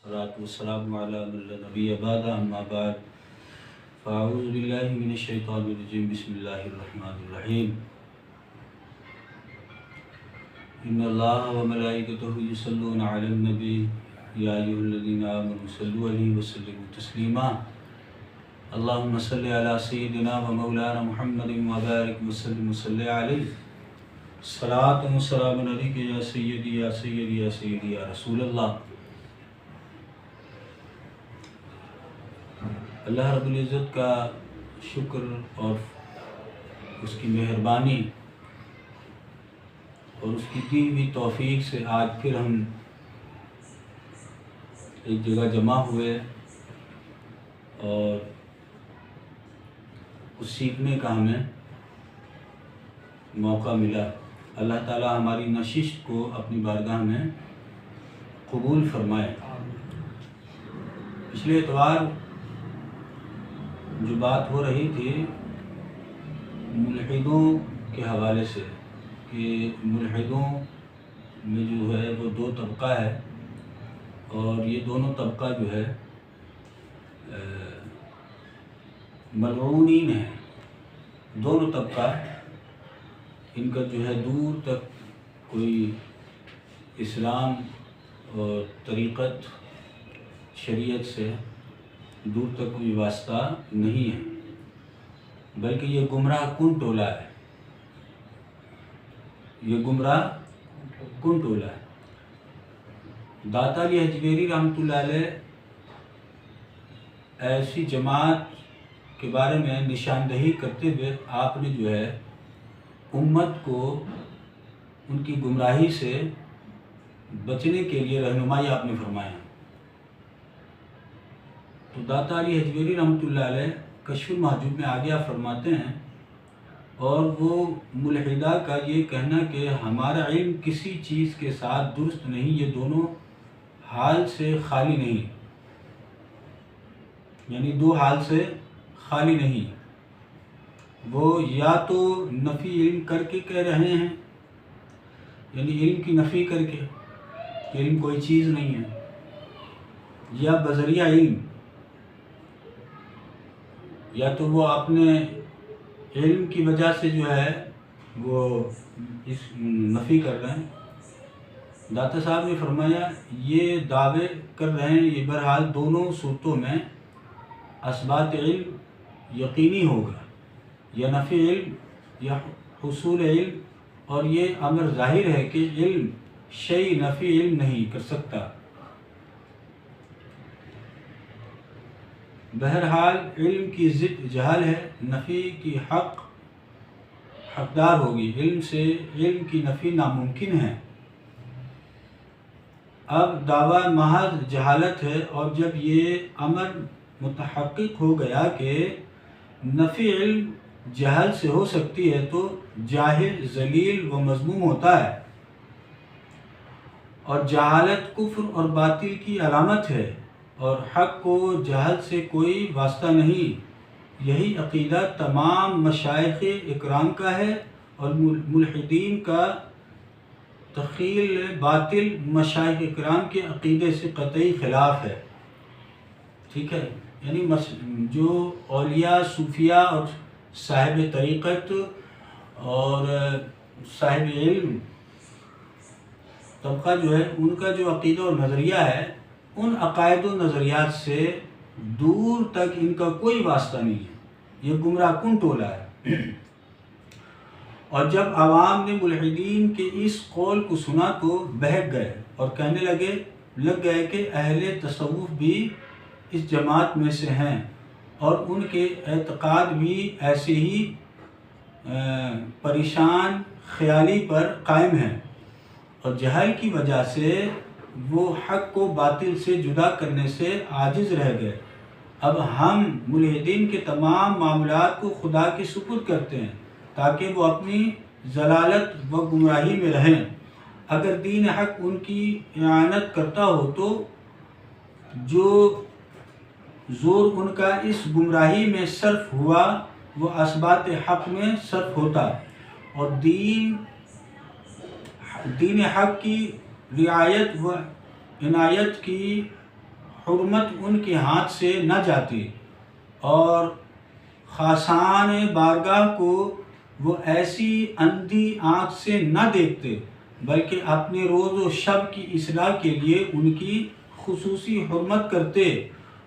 والصلاة والسلام على من لا نبي بعد أما بعد فأعوذ بالله من الشيطان الرجيم بسم الله الرحمن الرحيم إن الله وملائكته يصلون على النبي يا أيها الذين آمنوا صلوا عليه وسلموا تسليما اللهم صل على سيدنا ومولانا محمد وبارك وسلم وصل عليه صلاة وسلام عليك يا سيدي يا سيدي يا سيدي يا رسول اللہ۔ اللہ رب العزت کا شکر اور اس کی مہربانی اور اس کی دی ہوئی توفیق سے آج پھر ہم ایک جگہ جمع ہوئے اور کچھ سیکھنے کا ہمیں موقع ملا۔ اللہ تعالی ہماری نشست کو اپنی بارگاہ میں قبول فرمائے۔ پچھلے اتوار جو بات ہو رہی تھی ملحدوں کے حوالے سے کہ ملحدوں میں جو ہے وہ دو طبقہ ہے اور یہ دونوں طبقہ جو ہے ملعونین ہیں۔ دونوں طبقہ ان کا جو ہے دور تک کوئی اسلام اور طریقت شریعت سے دور تک کوئی واسطہ نہیں ہے، بلکہ یہ گمراہ کن ٹولہ ہے، یہ گمراہ کن ٹولہ ہے۔ داتا علی حجویری رحمۃ اللہ علیہ ایسی جماعت کے بارے میں نشاندہی کرتے ہوئے آپ نے جو ہے امت کو ان کی گمراہی سے بچنے کے لیے رہنمائی آپ نے فرمایا۔ تو داتا علی حجویری رحمۃ اللہ علیہ کشف المحجوب میں آگے آپ فرماتے ہیں، اور وہ ملحدہ کا یہ کہنا کہ ہمارا علم کسی چیز کے ساتھ درست نہیں، یہ دونوں حال سے خالی نہیں، یعنی دو حال سے خالی نہیں۔ وہ یا تو نفی علم کر کے کہہ رہے ہیں، یعنی علم کی نفی کر کے کہ علم کوئی چیز نہیں ہے، یا بذریعہ علم، یا تو وہ اپنے علم کی وجہ سے جو ہے وہ اس نفی کر رہے ہیں۔ داتا صاحب نے فرمایا یہ دعوے کر رہے ہیں، یہ بہرحال دونوں صورتوں میں اثبات علم یقینی ہوگا، یا نفی علم یا حصول علم، اور یہ امر ظاہر ہے کہ علم شیء نفی علم نہیں کر سکتا۔ بہرحال علم کی ضد جہل ہے، نفی کی حقدار ہوگی، علم سے علم کی نفی ناممکن ہے۔ اب دعویٰ محض جہالت ہے، اور جب یہ امر متحقق ہو گیا کہ نفی علم جہل سے ہو سکتی ہے تو جاہل ذلیل و مذموم ہوتا ہے، اور جہالت کفر اور باطل کی علامت ہے، اور حق کو جہل سے کوئی واسطہ نہیں۔ یہی عقیدہ تمام مشائخ اکرام کا ہے، اور ملحدین کا تخیل باطل مشائخ اکرام کے عقیدے سے قطعی خلاف ہے۔ ٹھیک ہے، یعنی جو اولیاء صوفیاء اور صاحب طریقت اور صاحب علم طبقہ جو ہے ان کا جو عقیدہ اور نظریہ ہے، ان عقائد و نظریات سے دور تک ان کا کوئی واسطہ نہیں ہے، یہ گمراہ کن ٹولہ ہے۔ اور جب عوام نے ملحدین کے اس قول کو سنا تو بہک گئے اور کہنے لگ گئے کہ اہل تصوف بھی اس جماعت میں سے ہیں، اور ان کے اعتقاد بھی ایسے ہی پریشان خیالی پر قائم ہیں، اور جہل کی وجہ سے وہ حق کو باطل سے جدا کرنے سے عاجز رہ گئے۔ اب ہم ملحدین کے تمام معاملات کو خدا کے سپرد کرتے ہیں تاکہ وہ اپنی ضلالت و گمراہی میں رہیں۔ اگر دین حق ان کی اعانت کرتا ہو تو جو زور ان کا اس گمراہی میں صرف ہوا وہ اثبات حق میں صرف ہوتا، اور دین حق کی رعایت و عنایت کی حرمت ان کے ہاتھ سے نہ جاتی، اور خاصان بارگاہ کو وہ ایسی اندھی آنکھ سے نہ دیکھتے، بلکہ اپنے روز و شب کی اصلاح کے لیے ان کی خصوصی حرمت کرتے،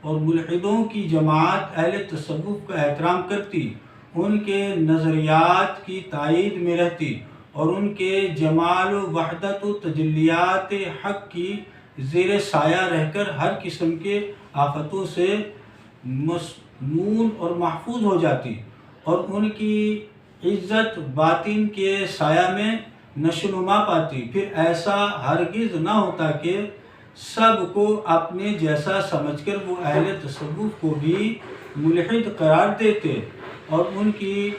اور ملحدوں کی جماعت اہل تصوف کا احترام کرتی، ان کے نظریات کی تائید میں رہتی، اور ان کے جمال و وحدت و تجلیات حق کی زیر سایہ رہ کر ہر قسم کے آفتوں سے مسمون اور محفوظ ہو جاتی، اور ان کی عزت باطن کے سایہ میں نشو و نما پاتی۔ پھر ایسا ہرگز نہ ہوتا کہ سب کو اپنے جیسا سمجھ کر وہ اہل تصوف کو بھی ملحد قرار دیتے، اور ان کی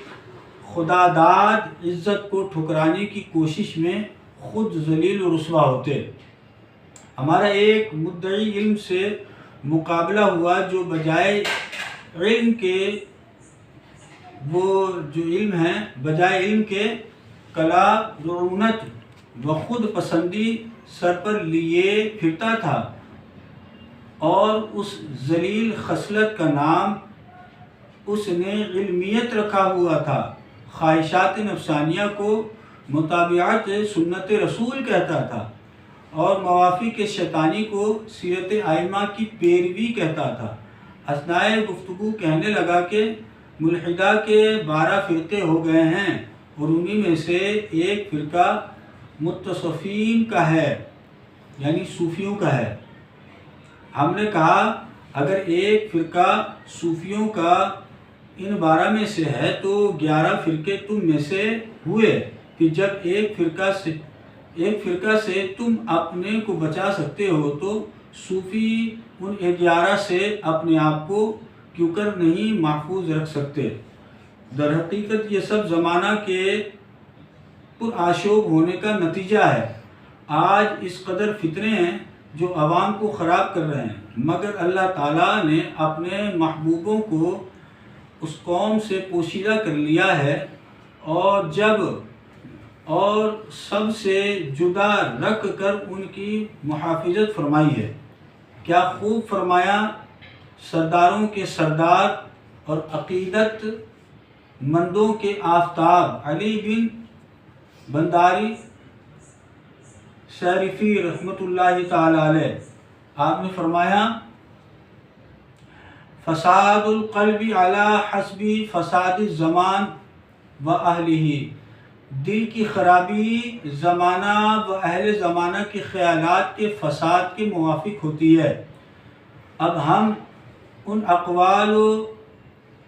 خداداد عزت کو ٹھکرانے کی کوشش میں خود ذلیل و رسوا ہوتے۔ ہمارا ایک مدعی علم سے مقابلہ ہوا، جو بجائے علم کے بجائے علم کے کلا رعونت و خود پسندی سر پر لیے پھرتا تھا، اور اس ذلیل خصلت کا نام اس نے علمیت رکھا ہوا تھا۔ خواہشات نفسانیہ کو متابعت سنت رسول کہتا تھا، اور موافق شیطانی کو سیرت ائمہ کی پیروی کہتا تھا۔ اثناء گفتگو کہنے لگا کہ ملحدہ کے 12 فرقے ہو گئے ہیں، اور انہی میں سے ایک فرقہ متصوفین کا ہے، یعنی صوفیوں کا ہے۔ ہم نے کہا اگر ایک فرقہ صوفیوں کا ان 12 میں سے ہے تو 11 فرقے تم میں سے ہوئے، کہ جب ایک فرقہ سے تم اپنے کو بچا سکتے ہو تو صوفی ان 11 سے اپنے آپ کو کیوں کر نہیں محفوظ رکھ سکتے؟ در حقیقت یہ سب زمانہ کے پرآشوب ہونے کا نتیجہ ہے۔ آج اس قدر فتنے ہیں جو عوام کو خراب کر رہے ہیں، مگر اللہ تعالیٰ نے اپنے محبوبوں کو اس قوم سے پوشیدہ کر لیا ہے، اور سب سے جدا رکھ کر ان کی محافظت فرمائی ہے۔ کیا خوب فرمایا سرداروں کے سردار اور عقیدت مندوں کے آفتاب علی بن بنداری شریفی رحمۃ اللہ تعالی علیہ، آپ نے فرمایا فساد القلب علی حسب فساد الزمان و اہلہ، دل کی خرابی زمانہ و اہل زمانہ کے خیالات کے فساد کے موافق ہوتی ہے۔ اب ہم ان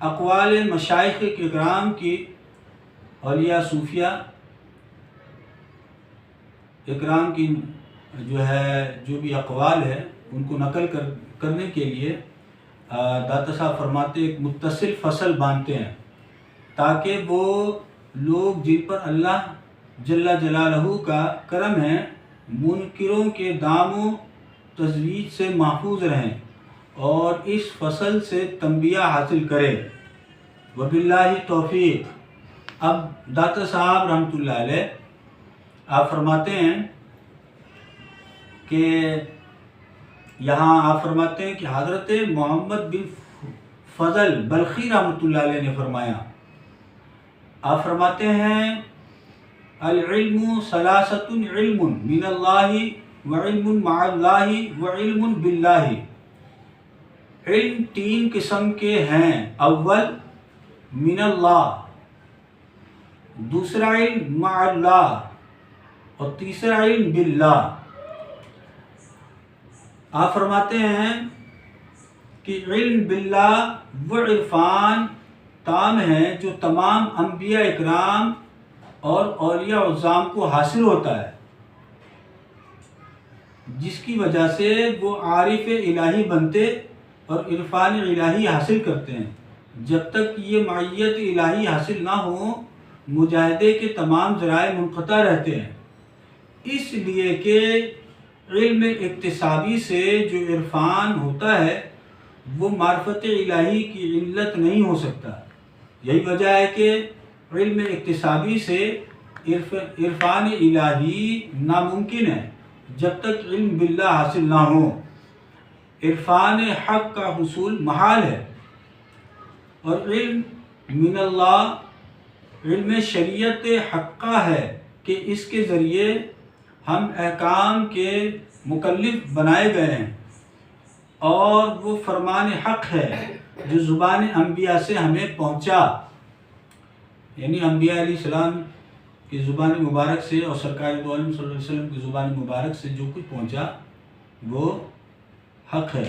اقوال مشائخ کرام کی، اولیاء صوفیہ اکرام کی جو بھی اقوال ہے ان کو نقل کرنے کے لیے داتا صاحب فرماتے ایک متصل فصل باندھتے ہیں، تاکہ وہ لوگ جن پر اللہ جل جلالہ کا کرم ہے منکروں کے دام و تزویج سے محفوظ رہیں، اور اس فصل سے تنبیہ حاصل کریں۔ وباللہ توفیق۔ اب داتا صاحب رحمۃ اللہ علیہ آپ فرماتے ہیں کہ حضرت محمد بن فضل بلخی رحمۃ اللہ علیہ نے فرمایا، آپ فرماتے ہیں العلم ثلاثۃ، علم من اللہ وعلم مع اللہ وعلم باللہ۔ علم 3 قسم کے ہیں، اول من اللہ، دوسرا علم مع اللہ، اور تیسرا علم باللہ۔ آپ فرماتے ہیں کہ علم باللہ وہ عرفان تام ہے جو تمام انبیاء اکرام اور اولیاء عظام کو حاصل ہوتا ہے، جس کی وجہ سے وہ عارف الہی بنتے اور عرفان الہی حاصل کرتے ہیں۔ جب تک یہ معیت الہی حاصل نہ ہو مجاہدے کے تمام ذرائع منقطع رہتے ہیں، اس لیے کہ علم اکتسابی سے جو عرفان ہوتا ہے وہ معرفت الہی کی علت نہیں ہو سکتا۔ یہی وجہ ہے کہ علم اکتسابی سے عرفان الہی ناممکن ہے جب تک علم باللہ حاصل نہ ہو۔ عرفان حق کا حصول محال ہے، اور علم من اللہ علم شریعت حقہ ہے کہ اس کے ذریعے ہم احکام کے مکلف بنائے گئے ہیں، اور وہ فرمان حق ہے جو زبان انبیاء سے ہمیں پہنچا، یعنی انبیاء علیہ السلام کی زبان مبارک سے اور سرکار دو عالم صلی اللہ علیہ وسلم کی زبان مبارک سے جو کچھ پہنچا وہ حق ہے۔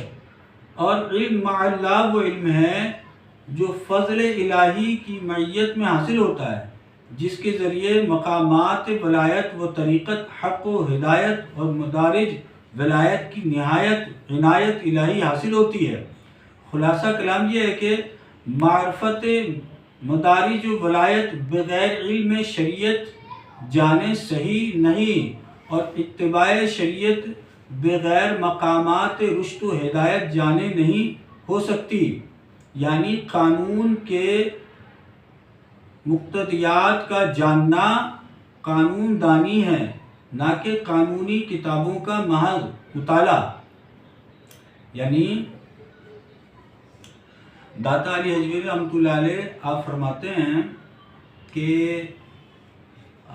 اور علم مع اللہ وہ علم ہے جو فضل الہی کی معیت میں حاصل ہوتا ہے، جس کے ذریعے مقامات ولایت و طریقت حق و ہدایت اور مدارج ولایت کی نہایت عنایت الہی حاصل ہوتی ہے۔ خلاصہ کلام یہ ہے کہ معرفت مدارج و ولایت بغیر علم شریعت جانے صحیح نہیں، اور اتباع شریعت بغیر مقامات رشد و ہدایت جانے نہیں ہو سکتی، یعنی قانون کے مقتضیات کا جاننا قانون دانی ہے، نہ کہ قانونی کتابوں کا محض مطالعہ۔ یعنی داتا علی حجویری رحمۃ اللہ علیہ آپ فرماتے ہیں کہ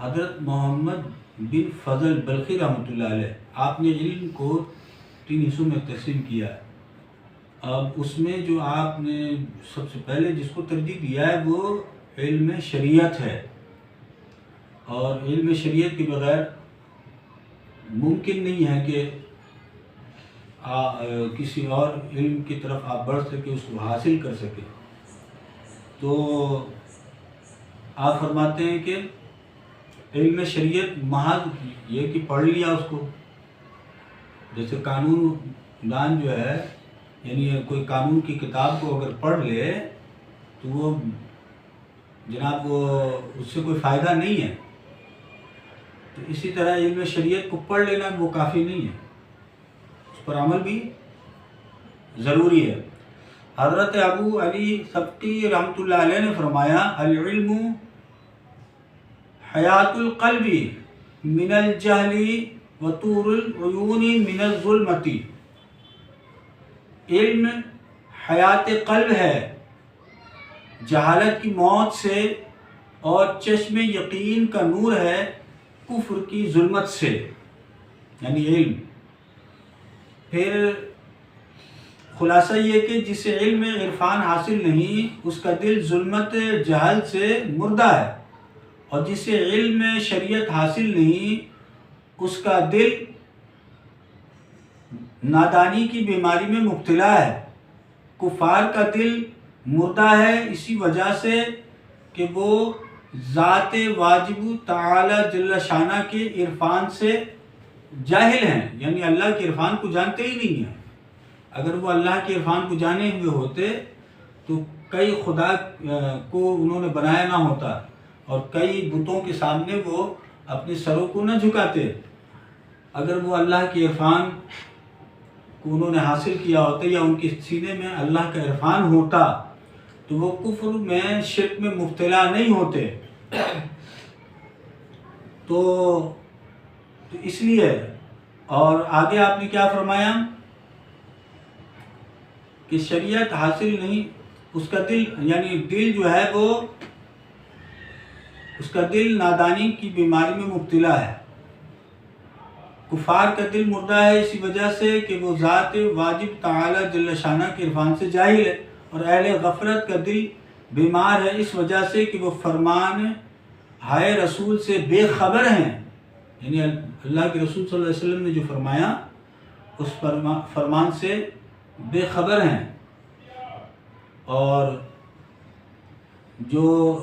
حضرت محمد بن فضل بلخی رحمۃ اللہ علیہ آپ نے علم کو 3 حصوں میں تقسیم کیا ہے۔ اب اس میں جو آپ نے سب سے پہلے جس کو ترجیح دیا ہے وہ علم شریعت ہے، اور علم شریعت کے بغیر ممکن نہیں ہے کہ کسی اور علم کی طرف آپ بڑھ سکے، اس کو حاصل کر سکے۔ تو آپ فرماتے ہیں کہ علم شریعت محض یہ کہ پڑھ لیا اس کو، جیسے قانون دان جو ہے، یعنی کوئی قانون کی کتاب کو اگر پڑھ لے تو وہ جناب وہ اس سے کوئی فائدہ نہیں ہے، تو اسی طرح علم شریعت کو پڑھ لینا وہ کافی نہیں ہے، اس پر عمل بھی ضروری ہے۔ حضرت ابو علی سبقی رحمۃ اللہ علیہ نے فرمایا العلم حیات القلب من الجہل وطور العیون من الظلمت، علم حیات قلب ہے جہالت کی موت سے، اور چشم یقین کا نور ہے کفر کی ظلمت سے، یعنی علم۔ پھر خلاصہ یہ کہ جسے علم عرفان حاصل نہیں اس کا دل ظلمت جہل سے مردہ ہے، اور جسے علم شریعت حاصل نہیں اس کا دل نادانی کی بیماری میں مبتلا ہے۔ کفار کا دل مردہ ہے اسی وجہ سے کہ وہ ذات واجب تعالی جل شانہ کے عرفان سے جاہل ہیں، یعنی اللہ کے عرفان کو جانتے ہی نہیں ہیں۔ اگر وہ اللہ کے عرفان کو جانے ہوئے ہوتے تو کئی خدا کو انہوں نے بنایا نہ ہوتا، اور کئی بتوں کے سامنے وہ اپنے سروں کو نہ جھکاتے۔ اگر وہ اللہ کے عرفان کو انہوں نے حاصل کیا ہوتا یا ان کے سینے میں اللہ کا عرفان ہوتا تو وہ کفر میں شرک میں مبتلا نہیں ہوتے۔ تو اس لیے، اور آگے آپ نے کیا فرمایا کہ شریعت حاصل نہیں اس کا دل، یعنی دل جو ہے وہ اس کا دل نادانی کی بیماری میں مبتلا ہے۔ کفار کا دل مردہ ہے اسی وجہ سے کہ وہ ذات واجب تعالی جل شانہ کے عرفان سے جاہل ہے، اور اہل غفلت کا دل بیمار ہے اس وجہ سے کہ وہ فرمان ہائے رسول سے بے خبر ہیں، یعنی اللہ کے رسول صلی اللہ علیہ وسلم نے جو فرمایا اس فرمان سے بے خبر ہیں، اور جو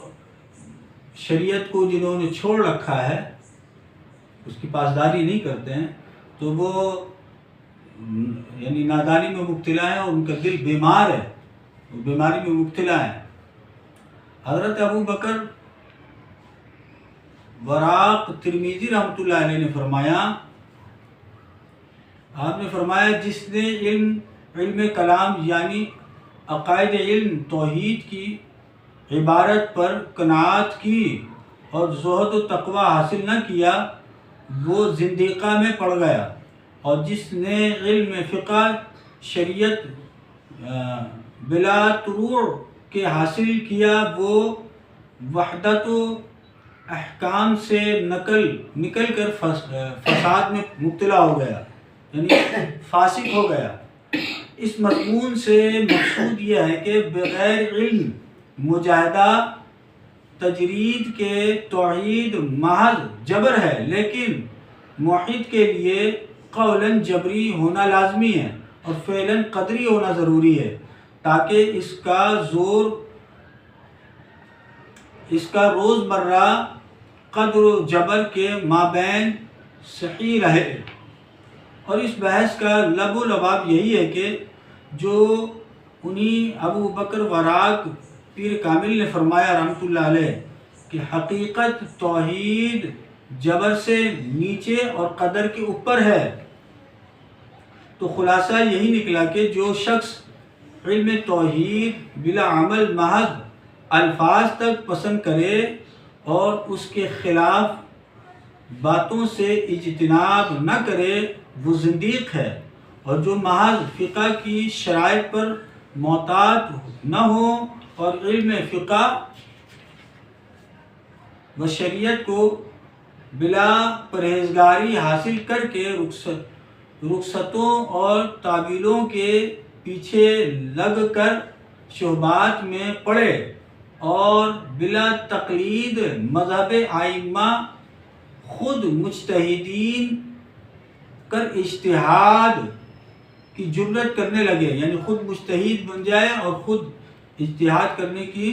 شریعت کو جنہوں نے چھوڑ رکھا ہے اس کی پاسداری نہیں کرتے ہیں تو وہ یعنی نادانی میں مبتلا ہے، اور ان کا دل بیمار ہے، وہ بیماری میں مبتلا ہے۔ حضرت ابو بکر وراق ترمذی رحمۃ اللہ علیہ نے فرمایا، آپ نے فرمایا جس نے علم کلام یعنی عقائد علم توحید کی عبارت پر قناعت کی اور زہد و تقوی حاصل نہ کیا وہ زندیقہ میں پڑ گیا، اور جس نے علم فقہ شریعت بلا طروع کے حاصل کیا وہ وحدت و احکام سے نکل کر فساد میں مبتلا ہو گیا، یعنی فاسق ہو گیا۔ اس مضمون سے مقصود یہ ہے کہ بغیر علم مجاہدہ تجرید کے توحید محض جبر ہے، لیکن موحد کے لیے قولاً جبری ہونا لازمی ہے اور فعلاً قدری ہونا ضروری ہے، تاکہ اس کا روزمرہ قدر و جبر کے مابین صحیح رہے۔ اور اس بحث کا لب و لباب یہی ہے کہ جو انہی ابو بکر وراق پیر کامل نے فرمایا رحمۃ اللہ علیہ کہ حقیقت توحید جبر سے نیچے اور قدر کے اوپر ہے، تو خلاصہ یہی نکلا کہ جو شخص علم توحید بلا عمل محض الفاظ تک پسند کرے اور اس کے خلاف باتوں سے اجتناب نہ کرے وہ زندیق ہے، اور جو محض فقہ کی شرائط پر محتاط نہ ہو اور علم فقہ و شریعت کو بلا پرہیزگاری حاصل کر کے رخصتوں اور تعویلوں کے پیچھے لگ کر شبہات میں پڑے اور بلا تقلید مذہب ائمہ خود مجتہدین کر اجتہاد کی جرات کرنے لگے، یعنی خود مجتہد بن جائے اور خود اجتہاد کرنے کی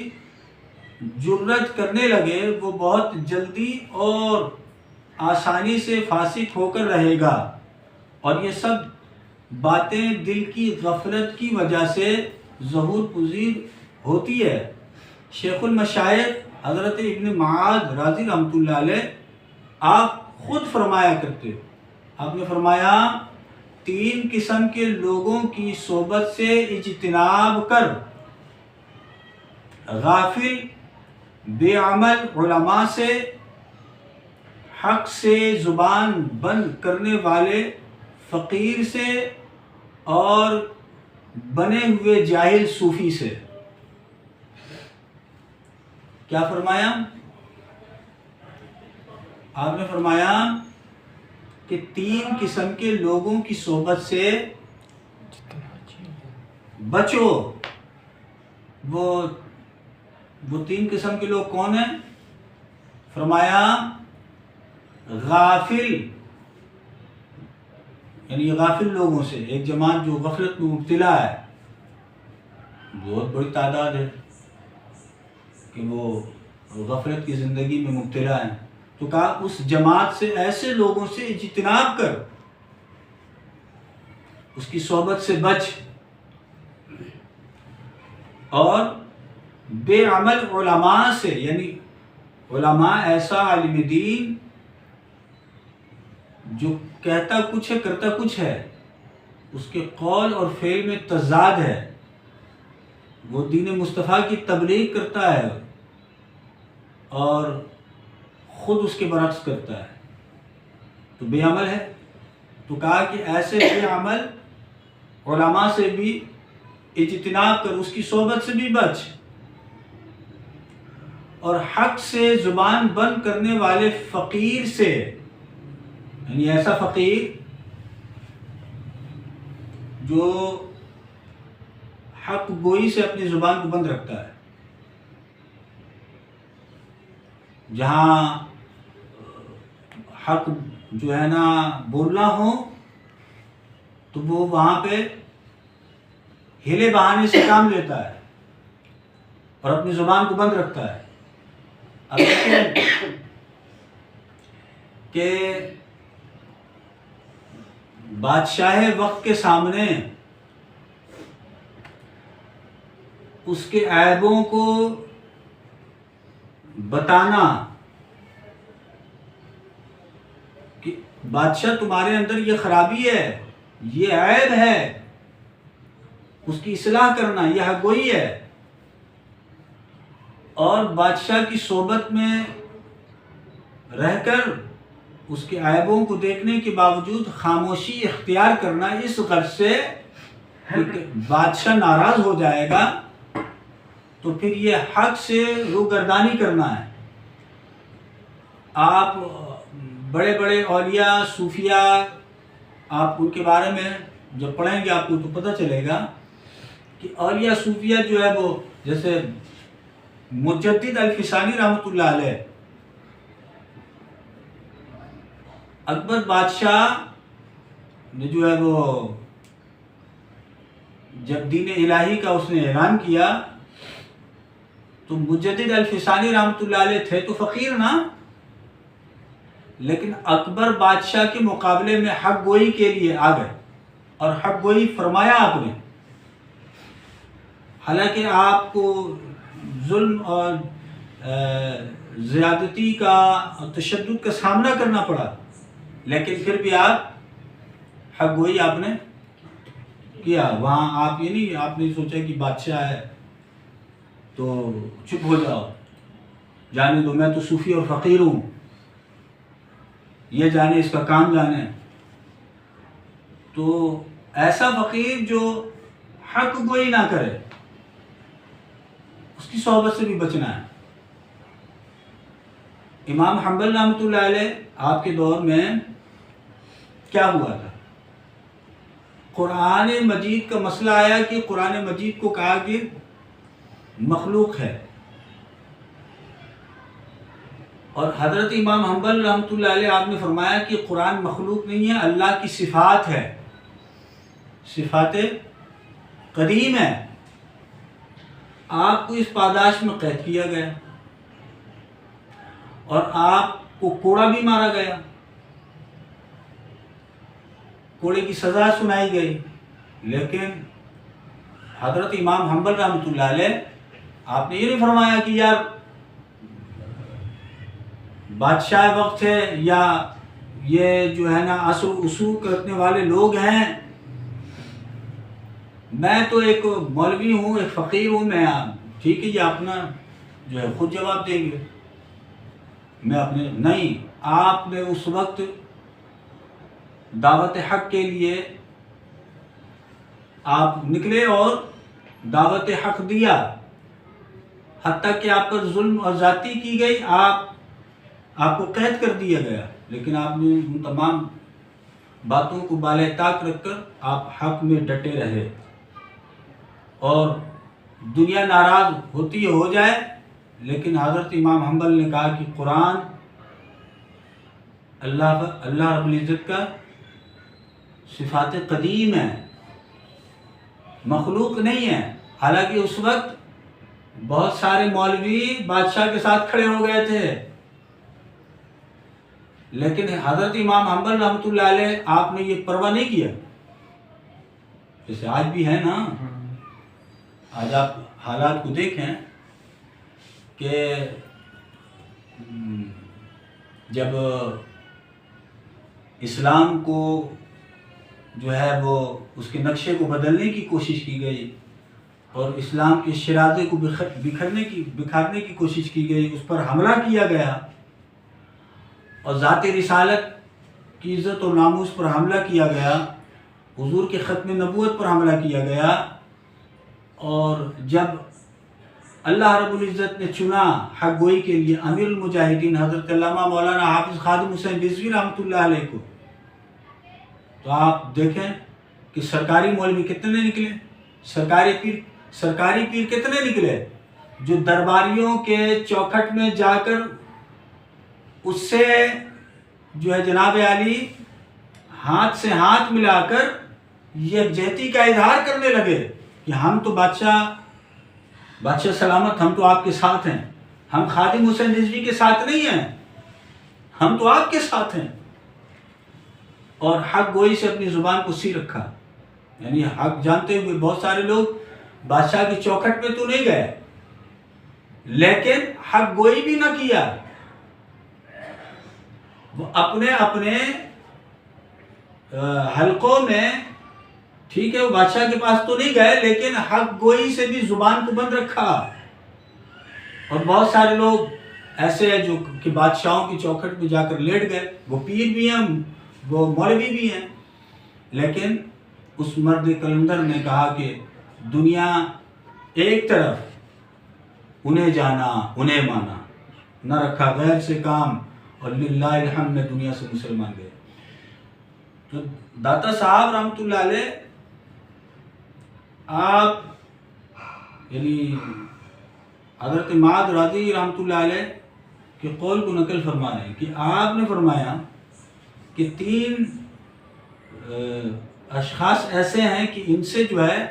جرات کرنے لگے، وہ بہت جلدی اور آسانی سے فاسق ہو کر رہے گا، اور یہ سب باتیں دل کی غفلت کی وجہ سے ظہور پذیر ہوتی ہے۔ شیخ المشائخ حضرت ابن معاذ راضی رحمۃ اللہ علیہ آپ خود فرمایا کرتے، آپ نے فرمایا 3 قسم کے لوگوں کی صحبت سے اجتناب کر: غافل بے عمل علماء سے، حق سے زبان بند کرنے والے فقیر سے، اور بنے ہوئے جاہل صوفی سے۔ کیا فرمایا؟ آپ نے فرمایا کہ 3 قسم کے لوگوں کی صحبت سے بچو۔ وہ 3 قسم کے لوگ کون ہیں؟ فرمایا غافل، یعنی غافل لوگوں سے، ایک جماعت جو غفلت میں مبتلا ہے، بہت بڑی تعداد ہے کہ وہ غفلت کی زندگی میں مبتلا ہیں، تو کہا اس جماعت سے، ایسے لوگوں سے اجتناب کر، اس کی صحبت سے بچ، اور بے عمل علماء سے، یعنی علماء ایسا عالم دین جو کہتا کچھ ہے کرتا کچھ ہے، اس کے قول اور فعل میں تضاد ہے، وہ دین مصطفیٰ کی تبلیغ کرتا ہے اور خود اس کے برعکس کرتا ہے، تو بے عمل ہے۔ تو کہا کہ ایسے بے عمل علماء سے بھی اجتناب کر، اس کی صحبت سے بھی بچ، اور حق سے زبان بند کرنے والے فقیر سے، یعنی ایسا فقیر جو حق گوئی سے اپنی زبان کو بند رکھتا ہے، جہاں حق جو ہے نا بولنا ہو تو وہ وہاں پہ ہیلے بہانے سے کام لیتا ہے اور اپنی زبان کو بند رکھتا ہے۔ اب دیکھیں کہ بادشاہ وقت کے سامنے اس کے عیبوں کو بتانا کہ بادشاہ تمہارے اندر یہ خرابی ہے، یہ عیب ہے، اس کی اصلاح کرنا، یہ حق گوئی ہے، اور بادشاہ کی صحبت میں رہ کر اس کے عیبوں کو دیکھنے کے باوجود خاموشی اختیار کرنا، اس غرض سے کہ بادشاہ ناراض ہو جائے گا تو پھر یہ حق سے روگردانی کرنا ہے. آپ بڑے بڑے اولیاء صوفیاء آپ ان کے بارے میں جب پڑھیں گے آپ کو تو پتہ چلے گا کہ اولیاء صوفیاء جو ہے وہ جیسے مجدد الفسانی رحمۃ اللہ علیہ، اکبر بادشاہ نے جو ہے وہ جب دین الہی کا اس نے اعلان کیا تو مجدد الفسانی رحمۃ اللہ علیہ تھے تو فقیر نا، لیکن اکبر بادشاہ کے مقابلے میں حق گوئی کے لیے آ گئے اور حق گوئی فرمایا آپ نے. حالانکہ آپ کو ظلم اور زیادتی کا اور تشدد کا سامنا کرنا پڑا، لیکن پھر بھی آپ حق گوئی آپ نے کیا. وہاں آپ یہ نہیں آپ نے سوچا کہ بادشاہ ہے تو چپ ہو جاؤ، جانے دو، میں تو صوفی اور فقیر ہوں، یہ جانے اس کا کام جانے. تو ایسا فقیر جو حق گوئی نہ کرے اس کی صحبت سے بھی بچنا ہے. امام حنبل رحمۃ اللہ علیہ آپ کے دور میں کیا ہوا تھا؟ قرآن مجید کا مسئلہ آیا کہ قرآن مجید کو کہا کہ مخلوق ہے، اور حضرت امام حنبل رحمۃ اللہ علیہ آپ نے فرمایا کہ قرآن مخلوق نہیں ہے، اللہ کی صفات ہے، صفات قدیم ہے. آپ کو اس پاداش میں قید کیا گیا اور آپ کو کوڑا بھی مارا گیا، کوڑے کی سزا سنائی گئی. لیکن حضرت امام حنبل رحمۃ اللہ علیہ آپ نے یہ نہیں فرمایا کہ یار بادشاہ وقت ہے یا یہ جو ہے نا اثر اصول کرنے والے لوگ ہیں، میں تو ایک مولوی ہوں، ایک فقیر ہوں، میں ٹھیک ہے یہ اپنا جو ہے خود جواب دیں گے، میں اپنے نہیں. آپ نے اس وقت دعوت حق کے لیے آپ نکلے اور دعوت حق دیا، حتیٰ کہ آپ پر ظلم اور زیادتی کی گئی، آپ کو قید کر دیا گیا، لیکن آپ نے ان تمام باتوں کو بالائے طاق رکھ کر آپ حق میں ڈٹے رہے. اور دنیا ناراض ہوتی ہو جائے، لیکن حضرت امام حنبل نے کہا کہ قرآن اللہ رب العزت کا صفات قدیم ہے، مخلوق نہیں ہے. حالانکہ اس وقت بہت سارے مولوی بادشاہ کے ساتھ کھڑے ہو گئے تھے، لیکن حضرت امام حنبل رحمۃ اللہ علیہ آپ نے یہ پرواہ نہیں کیا. جیسے آج بھی ہے نا، آج آپ حالات کو دیکھیں کہ جب اسلام کو جو ہے وہ اس کے نقشے کو بدلنے کی کوشش کی گئی اور اسلام کے شرازے کو بکھارنے کی کوشش کی گئی، اس پر حملہ کیا گیا اور ذات رسالت کی عزت و ناموس پر حملہ کیا گیا، حضور کے ختم نبوت پر حملہ کیا گیا. اور جب اللہ رب العزت نے چنا حق گوئی کے لیے امیر المجاہدین حضرت علامہ مولانا حافظ خادم حسین رضوی رحمۃ اللہ علیہ کو، تو آپ دیکھیں کہ سرکاری مولوی کتنے نکلے، سرکاری پیر کتنے نکلے جو درباریوں کے چوکھٹ میں جا کر اس سے جو ہے جناب عالی ہاتھ سے ہاتھ ملا کر یکجہتی کا اظہار کرنے لگے کہ ہم تو بادشاہ سلامت، ہم تو آپ کے ساتھ ہیں، ہم خادم حسین رضوی کے ساتھ نہیں ہیں، ہم تو آپ کے ساتھ ہیں. اور حق گوئی سے اپنی زبان کو سی رکھا، یعنی حق جانتے ہوئے بہت سارے لوگ بادشاہ کی چوکھٹ میں تو نہیں گئے، لیکن حق گوئی بھی نہ کیا. وہ اپنے حلقوں میں ٹھیک ہے وہ بادشاہ کے پاس تو نہیں گئے، لیکن حق گوئی سے بھی زبان کو بند رکھا. اور بہت سارے لوگ ایسے ہیں جو کہ بادشاہوں کی چوکھٹ میں جا کر لیٹ گئے، وہ پیر بھی ہیں، وہ مولوی بھی ہیں، لیکن اس مرد کلندر نے کہا کہ دنیا ایک طرف، انہیں جانا انہیں مانا، نہ رکھا غیر سے کام، اور للہ الحمد میں دنیا سے مسلمان گئے۔ تو داتا صاحب رحمۃ اللہ علیہ، آپ یعنی حضرت معاذ رضی رحمۃ اللہ علیہ کے قول کو نقل فرما رہے ہیں کہ آپ نے فرمایا کہ 3 اشخاص ایسے ہیں کہ ان سے جو ہے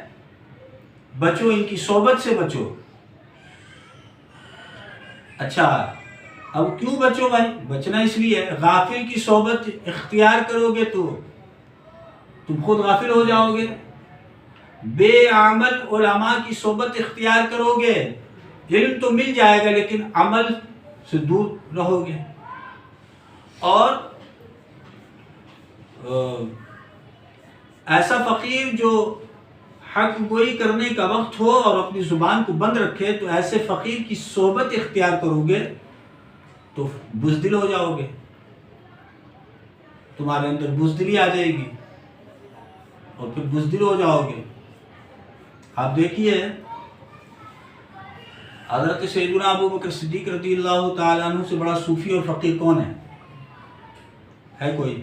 بچو، ان کی صحبت سے بچو۔ اچھا، اب کیوں بچو بھائی؟ بچنا اس لیے غافل کی صحبت اختیار کرو گے تو تم خود غافل ہو جاؤ گے، بے عمل علماء کی صحبت اختیار کرو گے، علم تو مل جائے گا لیکن عمل سے دور رہو گے، اور ایسا فقیر جو حق گوئی کرنے کا وقت ہو اور اپنی زبان کو بند رکھے، تو ایسے فقیر کی صحبت اختیار کرو گے تو بزدل ہو جاؤ گے، تمہارے اندر بزدلی آ جائے گی اور پھر بزدل ہو جاؤ گے۔ آپ دیکھیے حضرت سیدنا ابو بکر صدیق رضی اللہ تعالیٰ عنہ سے بڑا صوفی اور فقیر کون ہے کوئی؟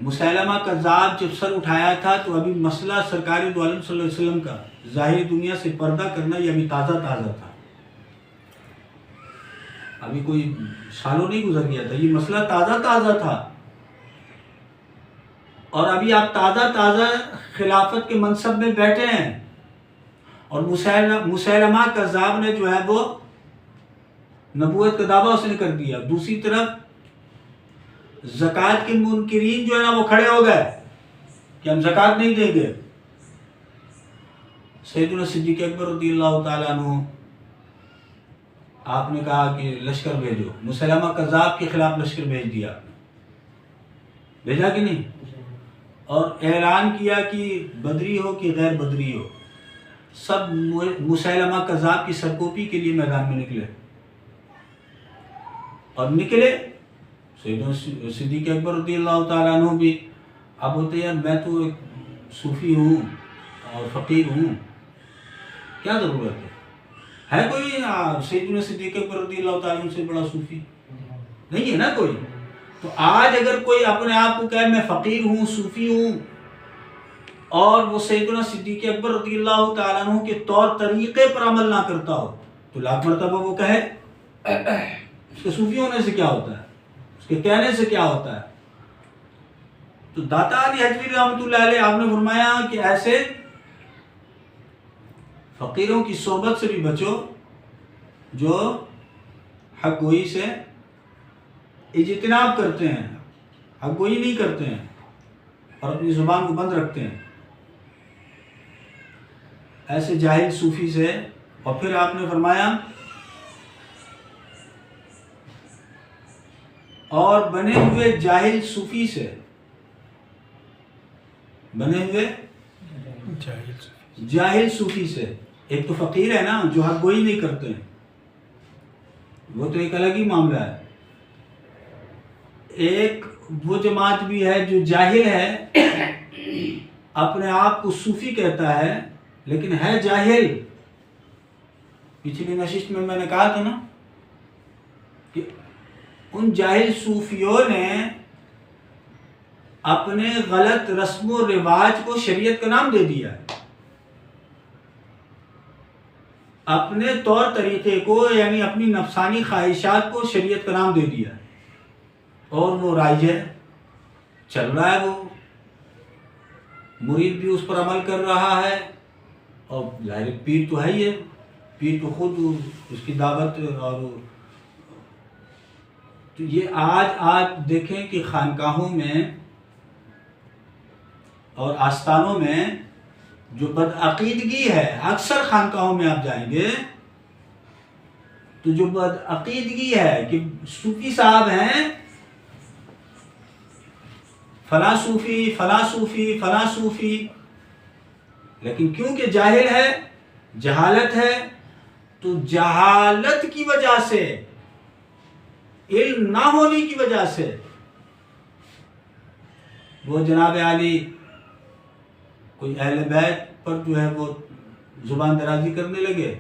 مسیلمہ کذاب جب سر اٹھایا تھا تو ابھی مسئلہ سرکار دو عالم صلی اللہ علیہ وسلم کا ظاہری دنیا سے پردہ کرنا یہ ابھی تازہ تھا، ابھی کوئی سالوں نہیں گزر گیا تھا، یہ مسئلہ تازہ تھا، اور ابھی آپ تازہ خلافت کے منصب میں بیٹھے ہیں، اور مسیلمہ کذاب نے جو ہے وہ نبوت کا دعویٰ اس نے کر دیا۔ دوسری طرف زکوٰۃ کے منکرین جو ہے نا وہ کھڑے ہو گئے کہ ہم زکوٰۃ نہیں دیں گے۔ سیدنا صدیق اکبر رضی اللہ تعالیٰ عنہ، آپ نے کہا کہ لشکر بھیجو، مسیلمہ کذاب کے خلاف لشکر بھیج دیا، بھیجا کہ نہیں؟ اور اعلان کیا کہ بدری ہو کہ غیر بدری ہو، سب مسیلمہ کذاب کی سرکوپی کے لیے میدان میں نکلے، اور نکلے سیدنا صدیق اکبر رضی اللہ تعالیٰ عنہ بھی اب ہوتے یار میں تو ایک صوفی ہوں اور فقیر ہوں، کیا ضرورت ہے کوئی سیدنا صدیق اکبر رضی اللہ تعالیٰ عنہ سے بڑا صوفی؟ نہیں ہے نا کوئی۔ تو آج اگر کوئی اپنے آپ کو کہے میں فقیر ہوں، صوفی ہوں، اور وہ سیدنا صدیق اکبر رضی اللہ تعالیٰ عنہ کے طور طریقے پر عمل نہ کرتا ہو تو لاکھ مرتبہ وہ کہے، اس کے صوفی ہونے سے کیا ہوتا ہے، اس کے کہنے سے کیا ہوتا ہے؟ تو داتا علی حجویری رحمۃ اللہ علیہ آپ نے فرمایا کہ ایسے فقیروں کی صحبت سے بھی بچو جو حق گوئی سے اجتناب کرتے ہیں، حق گوئی نہیں کرتے ہیں اور اپنی زبان کو بند رکھتے ہیں، ایسے جاہل صوفی سے۔ اور پھر آپ نے فرمایا اور بنے ہوئے جاہل صوفی سے، بنے ہوئے جاہل صوفی سے، ایک تو فقیر ہے نا جو حق گوئی نہیں کرتے ہیں، وہ تو ایک الگ ہی معاملہ ہے، ایک وہ جماعت بھی ہے جو جاہل ہے، اپنے آپ کو صوفی کہتا ہے لیکن ہے جاہل۔ پچھلی نشست میں نے کہا تھا نا کہ ان جاہل صوفیوں نے اپنے غلط رسم و رواج کو شریعت کا نام دے دیا ہے، اپنے طور طریقے کو یعنی اپنی نفسانی خواہشات کو شریعت کا نام دے دیا ہے، اور وہ رائج ہے، چل رہا ہے، وہ مرید بھی اس پر عمل کر رہا ہے، اور ظاہر پیر تو ہے ہی ہے، پیر تو خود اس کی دعوت۔ اور تو یہ آج آپ دیکھیں کہ خانقاہوں میں اور آستانوں میں جو بدعقیدگی ہے، اکثر خانقاہوں میں آپ جائیں گے تو جو بدعقیدگی ہے کہ صوفی صاحب ہیں، فلاں صوفی فلاں صوفی فلاں صوفی، لیکن کیونکہ جاہل ہے، جہالت ہے، تو جہالت کی وجہ سے، علم نہ ہونے کی وجہ سے وہ جناب عالی کوئی اہل بیت پر جو ہے وہ زبان درازی کرنے لگے